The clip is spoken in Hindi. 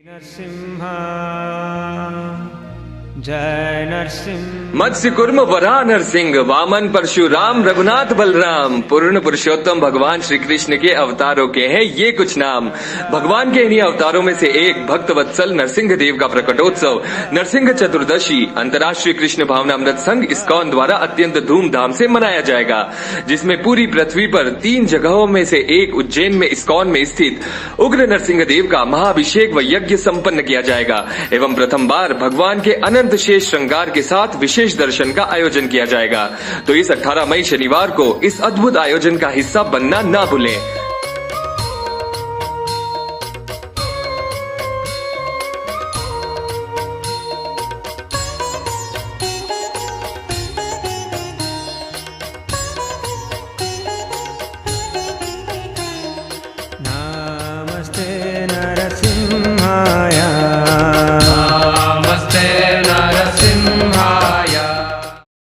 नरसिंहा जय नरसिंह। मत्स्य कुर्म वराह नरसिंह, वामन परशुराम रघुनाथ बलराम, पूर्ण पुरुषोत्तम भगवान श्री कृष्ण के अवतारों के हैं ये कुछ नाम। भगवान के इन्हीं अवतारों में से एक भक्त वत्सल नरसिंह देव का प्रकटोत्सव नरसिंह चतुर्दशी अंतर्राष्ट्रीय कृष्ण भावनामृत संघ इस्कॉन द्वारा अत्यंत धूमधाम से मनाया जाएगा, जिसमें पूरी पृथ्वी पर 3 जगहों में से एक उज्जैन में इस्कॉन में स्थित उग्र नरसिंह देव का महाभिषेक व यज्ञ संपन्न किया जाएगा एवं प्रथम बार भगवान के अनंत शेष श्रृंगार के साथ विशेष दर्शन का आयोजन किया जाएगा। तो इस 18 मई शनिवार को इस अद्भुत आयोजन का हिस्सा बनना ना भूलें।